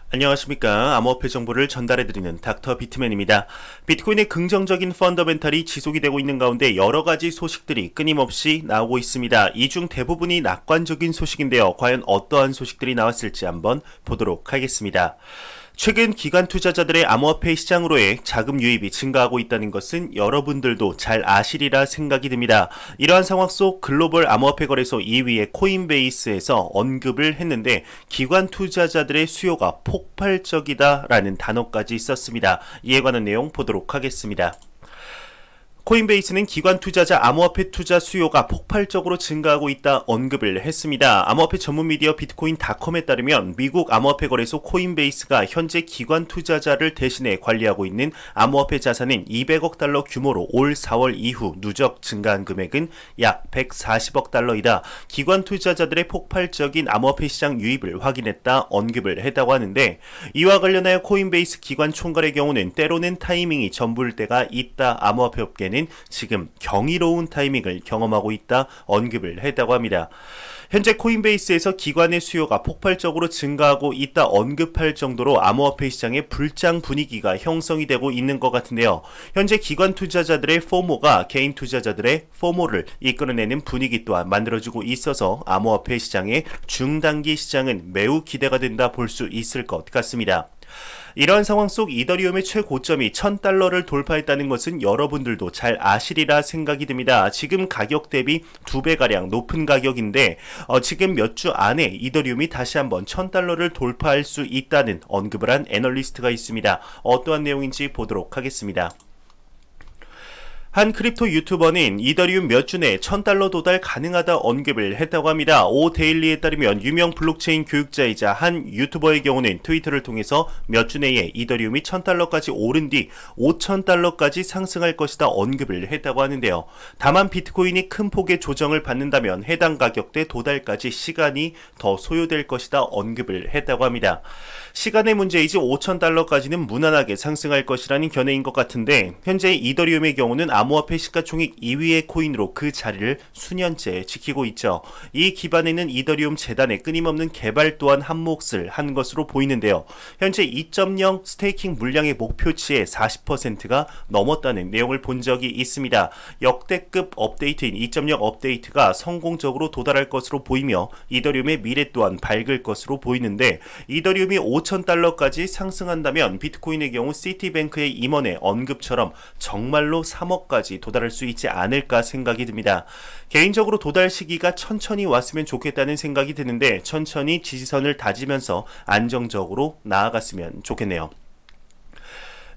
안녕하십니까. 암호화폐 정보를 전달해드리는 닥터 비트맨입니다. 비트코인의 긍정적인 펀더멘탈이 지속이 되고 있는 가운데 여러가지 소식들이 끊임없이 나오고 있습니다. 이 중 대부분이 낙관적인 소식인데요. 과연 어떠한 소식들이 나왔을지 한번 보도록 하겠습니다. 최근 기관 투자자들의 암호화폐 시장으로의 자금 유입이 증가하고 있다는 것은 여러분들도 잘 아시리라 생각이 듭니다. 이러한 상황 속 글로벌 암호화폐 거래소 2위의 코인베이스에서 언급을 했는데 기관 투자자들의 수요가 폭발적이다라는 단어까지 썼습니다. 이에 관한 내용 보도록 하겠습니다. 코인베이스는 기관 투자자 암호화폐 투자 수요가 폭발적으로 증가하고 있다 언급을 했습니다. 암호화폐 전문 미디어 비트코인닷컴에 따르면 미국 암호화폐 거래소 코인베이스가 현재 기관 투자자를 대신해 관리하고 있는 암호화폐 자산인 200억 달러 규모로 올 4월 이후 누적 증가한 금액은 약 140억 달러이다. 기관 투자자들의 폭발적인 암호화폐 시장 유입을 확인했다 언급을 했다고 하는데, 이와 관련하여 코인베이스 기관 총괄의 경우는 때로는 타이밍이 전부일 때가 있다. 암호화폐 업계는 지금 경이로운 타이밍을 경험하고 있다 언급을 했다고 합니다. 현재 코인베이스에서 기관의 수요가 폭발적으로 증가하고 있다 언급할 정도로 암호화폐 시장의 불장 분위기가 형성이 되고 있는 것 같은데요. 현재 기관 투자자들의 포모가 개인 투자자들의 포모를 이끌어내는 분위기 또한 만들어지고 있어서 암호화폐 시장의 중단기 시장은 매우 기대가 된다 볼 수 있을 것 같습니다. 이러한 상황 속 이더리움의 최고점이 1000달러를 돌파했다는 것은 여러분들도 잘 아시리라 생각이 듭니다. 지금 가격 대비 2배가량 높은 가격인데 지금 몇 주 안에 이더리움이 다시 한번 1000달러를 돌파할 수 있다는 언급을 한 애널리스트가 있습니다. 어떠한 내용인지 보도록 하겠습니다. 한 크립토 유튜버는 이더리움 몇 주 내에 1000달러 도달 가능하다 언급을 했다고 합니다. 오데일리에 따르면 유명 블록체인 교육자이자 한 유튜버의 경우는 트위터를 통해서 몇 주 내에 이더리움이 1000달러까지 오른 뒤 5000달러까지 상승할 것이다 언급을 했다고 하는데요. 다만 비트코인이 큰 폭의 조정을 받는다면 해당 가격대 도달까지 시간이 더 소요될 것이다 언급을 했다고 합니다. 시간의 문제이지 5000달러까지는 무난하게 상승할 것이라는 견해인 것 같은데, 현재 이더리움의 경우는 암호화폐 시가총액 2위의 코인으로 그 자리를 수년째 지키고 있죠. 이 기반에는 이더리움 재단의 끊임없는 개발 또한 한 몫을 한 것으로 보이는데요. 현재 2.0 스테이킹 물량의 목표치의 40%가 넘었다는 내용을 본 적이 있습니다. 역대급 업데이트인 2.0 업데이트가 성공적으로 도달할 것으로 보이며 이더리움의 미래 또한 밝을 것으로 보이는데, 이더리움이 5000달러까지 상승한다면 비트코인의 경우 시티뱅크의 임원의 언급처럼 정말로 3억까지 도달할 수 있지 않을까 생각이 듭니다. 개인적으로 도달 시기가 천천히 왔으면 좋겠다는 생각이 드는데, 천천히 지지선을 다지면서 안정적으로 나아갔으면 좋겠네요.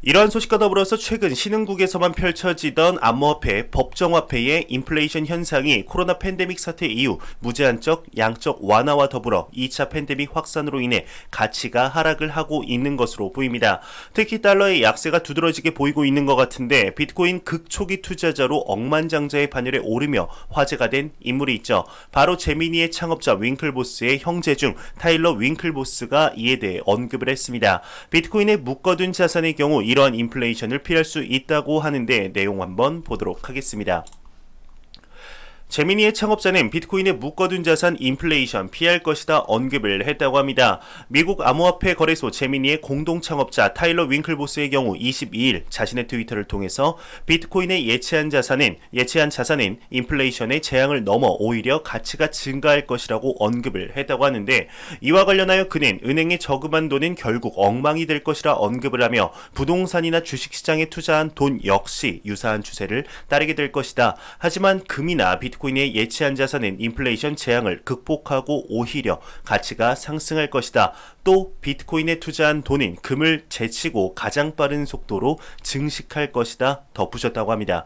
이러한 소식과 더불어서 최근 신흥국에서만 펼쳐지던 암호화폐, 법정화폐의 인플레이션 현상이 코로나 팬데믹 사태 이후 무제한적 양적 완화와 더불어 2차 팬데믹 확산으로 인해 가치가 하락을 하고 있는 것으로 보입니다. 특히 달러의 약세가 두드러지게 보이고 있는 것 같은데, 비트코인 극초기 투자자로 억만장자의 반열에 오르며 화제가 된 인물이 있죠. 바로 제미니의 창업자 윙클보스의 형제 중 타일러 윙클보스가 이에 대해 언급을 했습니다. 비트코인의 묶어둔 자산의 경우 이러한 인플레이션을 피할 수 있다고 하는데, 내용 한번 보도록 하겠습니다. 제미니의 창업자는 비트코인의 묶어둔 자산 인플레이션 피할 것이다 언급을 했다고 합니다. 미국 암호화폐 거래소 제미니의 공동 창업자 타일러 윙클보스의 경우 22일 자신의 트위터를 통해서 비트코인의 예치한 자산은 인플레이션의 재앙을 넘어 오히려 가치가 증가할 것이라고 언급을 했다고 하는데, 이와 관련하여 그는 은행에 저금한 돈은 결국 엉망이 될 것이라 언급을 하며 부동산이나 주식시장에 투자한 돈 역시 유사한 추세를 따르게 될 것이다. 하지만 금이나 비트코인의 예치한 자산은 인플레이션 재앙을 극복하고 오히려 가치가 상승할 것이다. 또 비트코인에 투자한 돈은 금을 제치고 가장 빠른 속도로 증식할 것이다 덧붙였다고 합니다.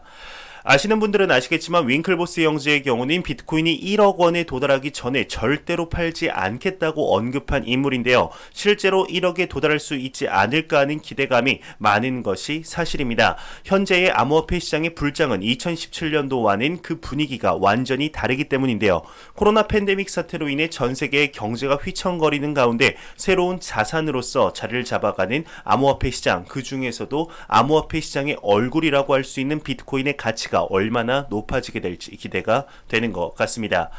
아시는 분들은 아시겠지만 윙클보스 형제의 경우는 비트코인이 1억 원에 도달하기 전에 절대로 팔지 않겠다고 언급한 인물인데요. 실제로 1억에 도달할 수 있지 않을까 하는 기대감이 많은 것이 사실입니다. 현재의 암호화폐 시장의 불장은 2017년도와는 그 분위기가 완전히 다르기 때문인데요. 코로나 팬데믹 사태로 인해 전 세계의 경제가 휘청거리는 가운데 새로운 자산으로서 자리를 잡아가는 암호화폐 시장, 그 중에서도 암호화폐 시장의 얼굴이라고 할 수 있는 비트코인의 가치가 얼마나 높아지게 될지 기대가 되는 것 같습니다.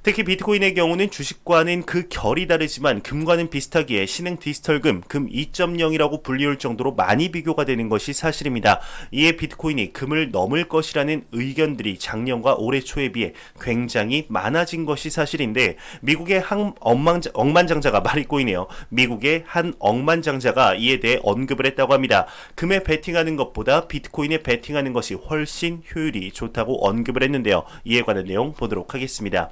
특히 비트코인의 경우는 주식과는 그 결이 다르지만 금과는 비슷하기에 신흥 디지털금, 금 2.0이라고 불리울 정도로 많이 비교가 되는 것이 사실입니다. 이에 비트코인이 금을 넘을 것이라는 의견들이 작년과 올해 초에 비해 굉장히 많아진 것이 사실인데, 미국의 한 억만장자가 말이 꼬이네요. 미국의 한 억만장자가 이에 대해 언급을 했다고 합니다. 금에 베팅하는 것보다 비트코인에 베팅하는 것이 훨씬 효율이 좋다고 언급을 했는데요. 이에 관한 내용 보도록 하겠습니다.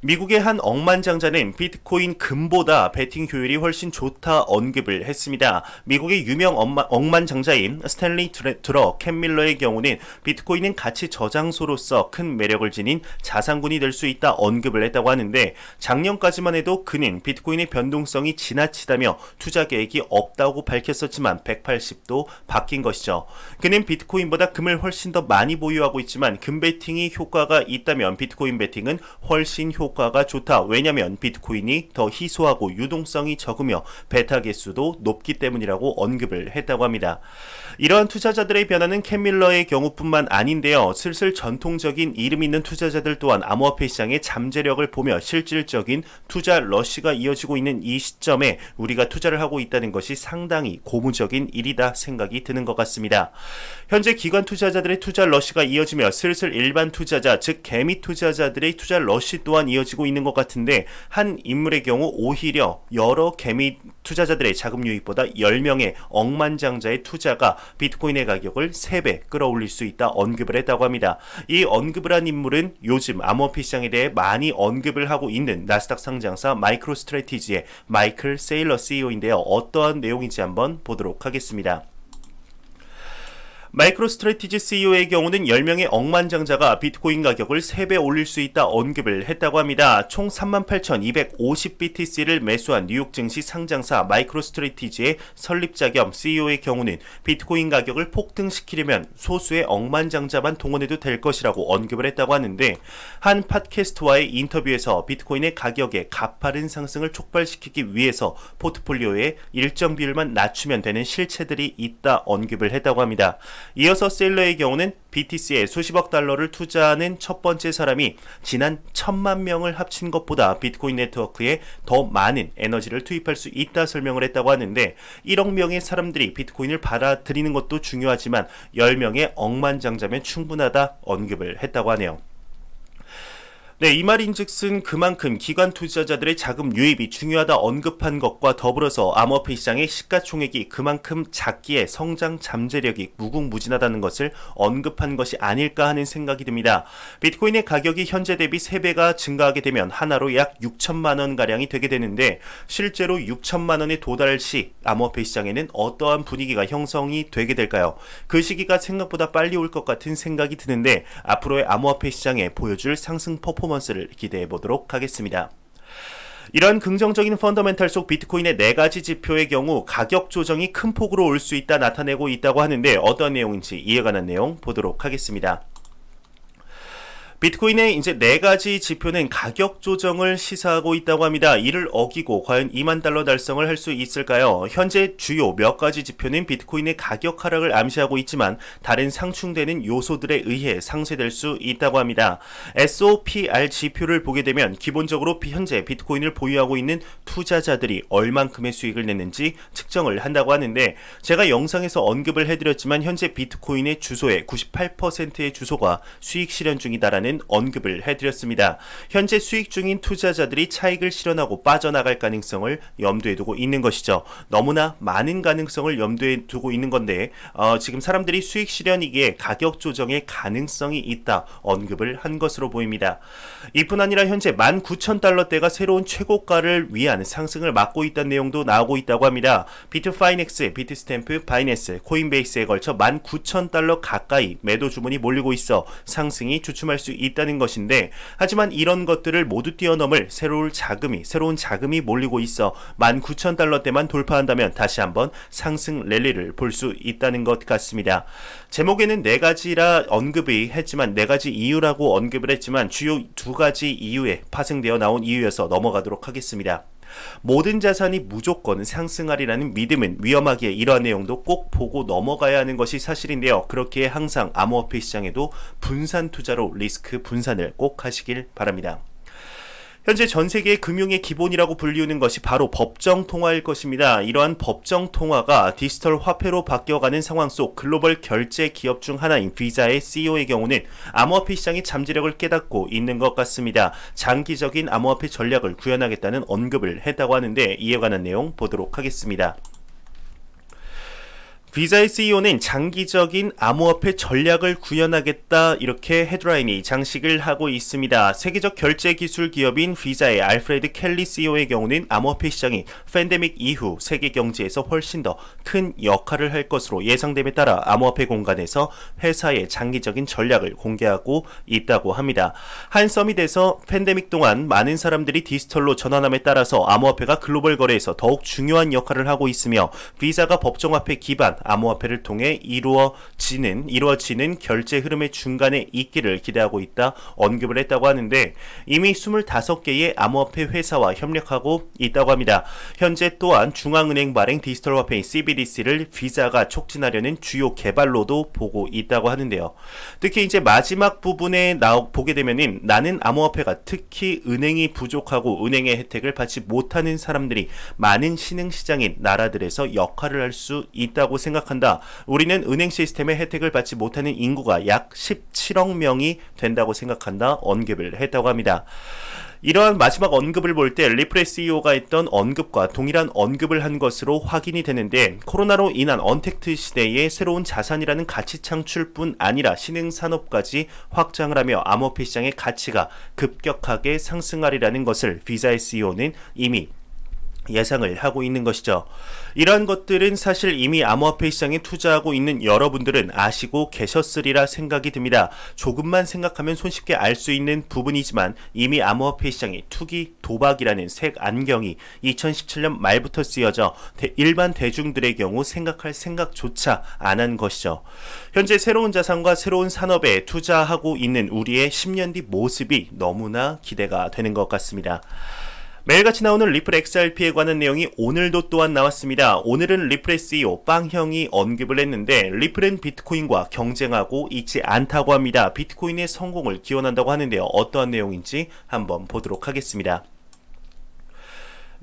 미국의 한 억만장자는 비트코인 금보다 베팅 효율이 훨씬 좋다 언급을 했습니다. 미국의 유명 억만장자인 스탠리 드러 캔밀러의 경우는 비트코인은 가치 저장소로서 큰 매력을 지닌 자산군이 될 수 있다 언급을 했다고 하는데, 작년까지만 해도 그는 비트코인의 변동성이 지나치다며 투자 계획이 없다고 밝혔었지만 180도 바뀐 것이죠. 그는 비트코인보다 금을 훨씬 더 많이 보유하고 있지만 금 베팅이 효과가 있다면 비트코인 베팅은 훨씬 효과가 좋다. 왜냐하면 비트코인이 더 희소하고 유동성이 적으며 베타 개수도 높기 때문이라고 언급을 했다고 합니다. 이러한 투자자들의 변화는 캔밀러의 경우뿐만 아닌데요. 슬슬 전통적인 이름 있는 투자자들 또한 암호화폐 시장의 잠재력을 보며 실질적인 투자 러쉬가 이어지고 있는 이 시점에 우리가 투자를 하고 있다는 것이 상당히 고무적인 일이다 생각이 드는 것 같습니다. 현재 기관 투자자들의 투자 러쉬가 이어지며 슬슬 일반 투자자, 즉 개미 투자자들의 투자 러쉬 또한 이어지고 있는 것 같은데, 한 인물의 경우 오히려 여러 개미 투자자들의 자금 유입보다 10명의 억만장자의 투자가 비트코인의 가격을 3배 끌어올릴 수 있다 언급을 했다고 합니다. 이 언급을 한 인물은 요즘 암호화폐 시장에 대해 많이 언급을 하고 있는 나스닥 상장사 마이크로스트래티지의 마이클 세일러 CEO인데요. 어떠한 내용인지 한번 보도록 하겠습니다. 마이크로스트래티지 CEO의 경우는 10명의 억만장자가 비트코인 가격을 3배 올릴 수 있다 언급을 했다고 합니다. 총 38,250BTC를 매수한 뉴욕 증시 상장사 마이크로스트래티지의 설립자 겸 CEO의 경우는 비트코인 가격을 폭등시키려면 소수의 억만장자만 동원해도 될 것이라고 언급을 했다고 하는데, 한 팟캐스트와의 인터뷰에서 비트코인의 가격의 가파른 상승을 촉발시키기 위해서 포트폴리오의 일정 비율만 낮추면 되는 실체들이 있다 언급을 했다고 합니다. 이어서 셀러의 경우는 BTC에 수십억 달러를 투자하는 첫 번째 사람이 지난 1,000만 명을 합친 것보다 비트코인 네트워크에 더 많은 에너지를 투입할 수 있다 설명을 했다고 하는데, 1억 명의 사람들이 비트코인을 받아들이는 것도 중요하지만 10명의 억만장자면 충분하다 언급을 했다고 하네요. 네, 이 말인즉슨 그만큼 기관 투자자들의 자금 유입이 중요하다 언급한 것과 더불어서 암호화폐 시장의 시가총액이 그만큼 작기에 성장 잠재력이 무궁무진하다는 것을 언급한 것이 아닐까 하는 생각이 듭니다. 비트코인의 가격이 현재 대비 3배가 증가하게 되면 하나로 약 6천만 원가량이 되게 되는데, 실제로 6천만 원에 도달 시 암호화폐 시장에는 어떠한 분위기가 형성이 되게 될까요? 그 시기가 생각보다 빨리 올 것 같은 생각이 드는데, 앞으로의 암호화폐 시장에 보여줄 상승 퍼포먼스를 기대해 보도록 하겠습니다. 이런 긍정적인 펀더멘탈 속 비트코인의 4가지 지표의 경우 가격 조정이 큰 폭으로 올 수 있다 나타내고 있다고 하는데, 어떤 내용인지 이에 관한 내용 보도록 하겠습니다. 비트코인의 이제 4가지 지표는 가격 조정을 시사하고 있다고 합니다. 이를 어기고 과연 2만 달러 달성을 할 수 있을까요? 현재 주요 몇 가지 지표는 비트코인의 가격 하락을 암시하고 있지만 다른 상충되는 요소들에 의해 상쇄될 수 있다고 합니다. SOPR 지표를 보게 되면 기본적으로 현재 비트코인을 보유하고 있는 투자자들이 얼만큼의 수익을 냈는지 측정을 한다고 하는데, 제가 영상에서 언급을 해드렸지만 현재 비트코인의 주소의 98%의 주소가 수익 실현 중이다라는 언급을 해드렸습니다. 현재 수익 중인 투자자들이 차익을 실현하고 빠져나갈 가능성을 염두에 두고 있는 것이죠. 너무나 많은 가능성을 염두에 두고 있는 건데, 지금 사람들이 수익 실현이기에 가격 조정의 가능성이 있다 언급을 한 것으로 보입니다. 이뿐 아니라 현재 19,000달러대가 새로운 최고가를 위한 상승을 막고 있다는 내용도 나오고 있다고 합니다. 비트파이넥스, 비트스탬프, 바이낸스, 코인베이스에 걸쳐 19,000달러 가까이 매도 주문이 몰리고 있어 상승이 주춤할 수 있다는 것인데, 하지만 이런 것들을 모두 뛰어넘을 새로운 자금이 몰리고 있어 19,000달러대만 돌파한다면 다시 한번 상승 랠리를 볼 수 있다는 것 같습니다. 제목에는 4가지라 언급이 했지만 4가지 이유라고 언급을 했지만 주요 2가지 이유에 파생되어 나온 이유여서 넘어가도록 하겠습니다. 모든 자산이 무조건 상승하리라는 믿음은 위험하기에 이러한 내용도 꼭 보고 넘어가야 하는 것이 사실인데요. 그렇기에 항상 암호화폐 시장에도 분산 투자로 리스크 분산을 꼭 하시길 바랍니다. 현재 전 세계의 금융의 기본이라고 불리우는 것이 바로 법정 통화일 것입니다. 이러한 법정 통화가 디지털 화폐로 바뀌어가는 상황 속 글로벌 결제 기업 중 하나인 비자의 CEO의 경우는 암호화폐 시장의 잠재력을 깨닫고 있는 것 같습니다. 장기적인 암호화폐 전략을 구현하겠다는 언급을 했다고 하는데 이에 관한 내용 보도록 하겠습니다. 비자의 CEO는 장기적인 암호화폐 전략을 구현하겠다 이렇게 헤드라인이 장식을 하고 있습니다. 세계적 결제 기술 기업인 비자의 알프레드 켈리 CEO의 경우는 암호화폐 시장이 팬데믹 이후 세계 경제에서 훨씬 더 큰 역할을 할 것으로 예상됨에 따라 암호화폐 공간에서 회사의 장기적인 전략을 공개하고 있다고 합니다. 한 서밋에서 팬데믹 동안 많은 사람들이 디지털로 전환함에 따라서 암호화폐가 글로벌 거래에서 더욱 중요한 역할을 하고 있으며 비자가 법정화폐 기반 암호화폐를 통해 이루어지는 결제 흐름의 중간에 있기를 기대하고 있다 언급을 했다고 하는데 이미 25개의 암호화폐 회사와 협력하고 있다고 합니다. 현재 또한 중앙은행 발행 디지털 화폐인 CBDC를 비자가 촉진하려는 주요 개발로도 보고 있다고 하는데요. 특히 이제 마지막 부분에 보게 되면은 나는 암호화폐가 특히 은행이 부족하고 은행의 혜택을 받지 못하는 사람들이 많은 신흥시장인 나라들에서 역할을 할 수 있다고 생각한다. 우리는 은행 시스템의 혜택을 받지 못하는 인구가 약 17억 명이 된다고 생각한다 언급을 했다고 합니다. 이러한 마지막 언급을 볼 때 리플의 CEO가 했던 언급과 동일한 언급을 한 것으로 확인이 되는데 코로나로 인한 언택트 시대에 새로운 자산이라는 가치 창출뿐 아니라 신흥산업까지 확장을 하며 암호화폐 시장의 가치가 급격하게 상승하리라는 것을 비자의 CEO는 이미 예상을 하고 있는 것이죠. 이러한 것들은 사실 이미 암호화폐 시장에 투자하고 있는 여러분들은 아시고 계셨으리라 생각이 듭니다. 조금만 생각하면 손쉽게 알 수 있는 부분이지만 이미 암호화폐 시장이 투기, 도박이라는 색 안경이 2017년 말부터 쓰여져 일반 대중들의 경우 생각할 생각조차 안 한 것이죠. 현재 새로운 자산과 새로운 산업에 투자하고 있는 우리의 10년 뒤 모습이 너무나 기대가 되는 것 같습니다. 매일같이 나오는 리플 XRP에 관한 내용이 오늘도 또한 나왔습니다. 오늘은 리플의 CEO 빵형이 언급을 했는데 리플은 비트코인과 경쟁하고 있지 않다고 합니다. 비트코인의 성공을 기원한다고 하는데요. 어떠한 내용인지 한번 보도록 하겠습니다.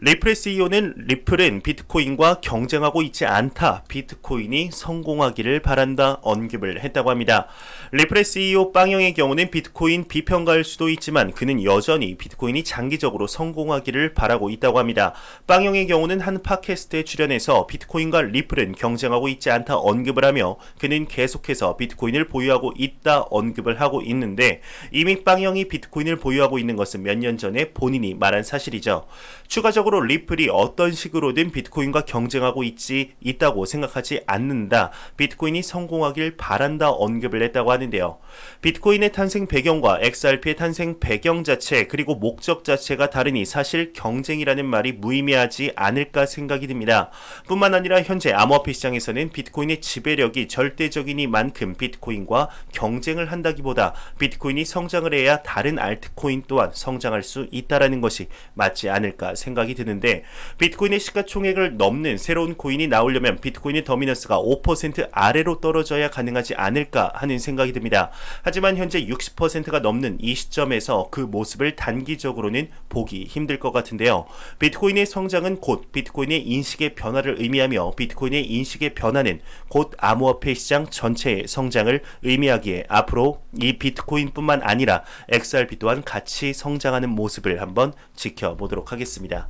리플의 CEO는 리플은 비트코인과 경쟁하고 있지 않다. 비트코인이 성공하기를 바란다 언급을 했다고 합니다. 리플의 CEO 빵형의 경우는 비트코인 비평가일 수도 있지만 그는 여전히 비트코인이 장기적으로 성공하기를 바라고 있다고 합니다. 빵형의 경우는 한 팟캐스트에 출연해서 비트코인과 리플은 경쟁하고 있지 않다 언급을 하며 그는 계속해서 비트코인을 보유하고 있다 언급을 하고 있는데 이미 빵형이 비트코인을 보유하고 있는 것은 몇 년 전에 본인이 말한 사실이죠. 추가적으로 리플이 어떤 식으로든 비트코인과 경쟁하고 있다고 생각하지 않는다. 비트코인이 성공하길 바란다 언급을 했다고 하는데요. 비트코인의 탄생 배경과 XRP의 탄생 배경 자체 그리고 목적 자체가 다르니 사실 경쟁이라는 말이 무의미하지 않을까 생각이 듭니다. 뿐만 아니라 현재 암호화폐 시장에서는 비트코인의 지배력이 절대적이니만큼 비트코인과 경쟁을 한다기보다 비트코인이 성장을 해야 다른 알트코인 또한 성장할 수 있다라는 것이 맞지 않을까 생각이 드는데 비트코인의 시가총액을 넘는 새로운 코인이 나오려면 비트코인의 더미넌스가 5% 아래로 떨어져야 가능하지 않을까 하는 생각이 듭니다. 하지만 현재 60%가 넘는 이 시점에서 그 모습을 단기적으로는 보기 힘들 것 같은데요. 비트코인의 성장은 곧 비트코인의 인식의 변화를 의미하며 비트코인의 인식의 변화는 곧 암호화폐 시장 전체의 성장을 의미하기에 앞으로 이 비트코인뿐만 아니라 XRP 또한 같이 성장하는 모습을 한번 지켜보도록 하겠습니다.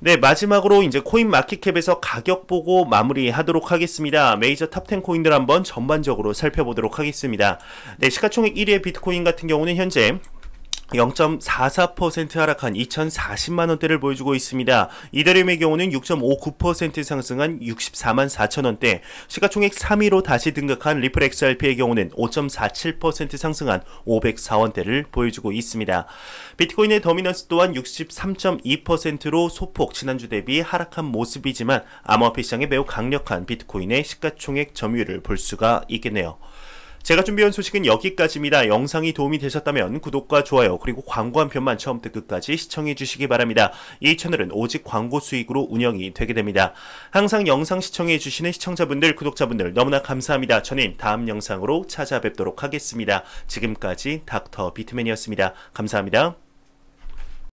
네, 마지막으로 이제 코인 마켓캡에서 가격 보고 마무리하도록 하겠습니다. 메이저 탑10 코인들 한번 전반적으로 살펴보도록 하겠습니다. 네, 시가총액 1위의 비트코인 같은 경우는 현재 0.44% 하락한 2,040만원대를 보여주고 있습니다. 이더리움의 경우는 6.59% 상승한 64만 4천원대, 시가총액 3위로 다시 등극한 리플 XRP의 경우는 5.47% 상승한 504원대를 보여주고 있습니다. 비트코인의 더미넌스 또한 63.2%로 소폭 지난주 대비 하락한 모습이지만 암호화폐 시장에 매우 강력한 비트코인의 시가총액 점유율을 볼 수가 있겠네요. 제가 준비한 소식은 여기까지입니다. 영상이 도움이 되셨다면 구독과 좋아요 그리고 광고 한 편만 처음부터 끝까지 시청해 주시기 바랍니다. 이 채널은 오직 광고 수익으로 운영이 되게 됩니다. 항상 영상 시청해 주시는 시청자분들, 구독자분들 너무나 감사합니다. 저는 다음 영상으로 찾아뵙도록 하겠습니다. 지금까지 닥터 비트맨이었습니다. 감사합니다.